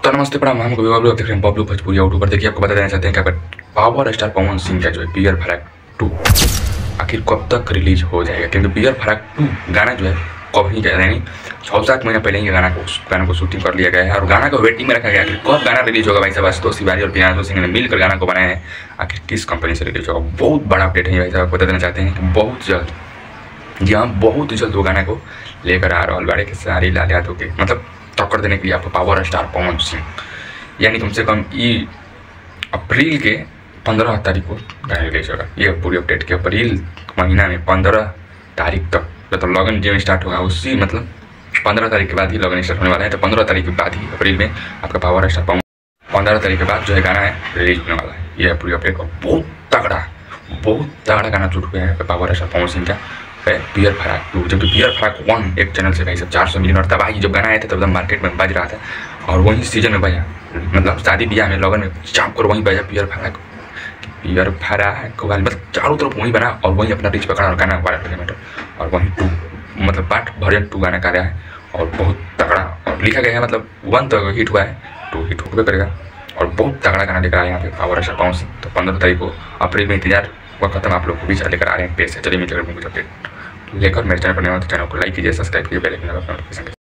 तो नमस्ते प्रणाम, हम कभी देख रहे हैं बबलू भोजपुरी यूट्यूब पर। देखिए, आपको बता देना चाहते हैं कि पावर स्टार पवन सिंह का जो है बियर फराक 2 आखिर कब तक रिलीज हो जाएगा, क्योंकि बियर फराक 2 गाना जो है कभी यानी 6-7 महीना पहले ही गाना को शूटिंग कर लिया गया है और गाना को वेटिंग में रखा गया है। कब गाना रिलीज होगा भाई साहब? आशुतोष तिवारी और प्रियांशु सिंह ने मिलकर गाना को बनाया है। आखिर किस कंपनी से रिलीज होगा? बहुत बड़ा अपडेट है भाई साहब, बता देना चाहते हैं कि बहुत जल्द, जी हाँ बहुत जल्द वो गाना को लेकर आ रहा है। बाड़े के सारी लाल यादव के मतलब टक्कर देने के लिए आपको पावर स्टार पवन सिंह, यानी कम से कम ये अप्रैल के 15 तारीख को गाना रिलीज होगा। ये पूरी अपडेट के अप्रैल महीना में 15 तारीख तक मतलब लगन जो स्टार्ट होगा उसी मतलब 15 तारीख के बाद ही लगन स्टार्ट होने वाला है। तो 15 तारीख के बाद ही अप्रैल में आपका पावर स्टार पवन 15 तारीख के बाद जो है गाना है रिलीज होने वाला है। यह पूरी अपडेट और बहुत तगड़ा गाना शूट हुआ है पावर स्टार पवन सिंह का बियर फराक 2। जबकि बियर फराक 1 एक चैनल से भाई सब 400 मिलियन और तबाही जब गाना आया था तब मार्केट में बज रहा था और वहीं सीजन में बजा, मतलब शादी ब्याह में लगन में चाप कर वहीं बजा बियर फराक मतलब चारों तरफ वहीं बना और वहीं अपना रीच पकड़ा और गाना वायरल और वहीं 2 मतलब पार्ट वर्जन 2 गाना का रहा है और बहुत तगड़ा और लिखा गया है। मतलब 1 तो हिट हुआ है, 2 हिट होकर करेगा और बहुत तगड़ा गाना लेकर आया यहाँ पे पावर स्टार पवन सिंह। तो 15 तारीख को अप्रैल में इंतजार हुआ खत्म, आप लोग को भी लेकर आ रहे हैं पेश है। चलिए मिलकर कुछ अपडेट लेकर मेरे चैनल पर नए हो तो चैनल को लाइक कीजिए, सब्सक्राइब कीजिए, बेल आइकन दबाकर नोटिफिकेशन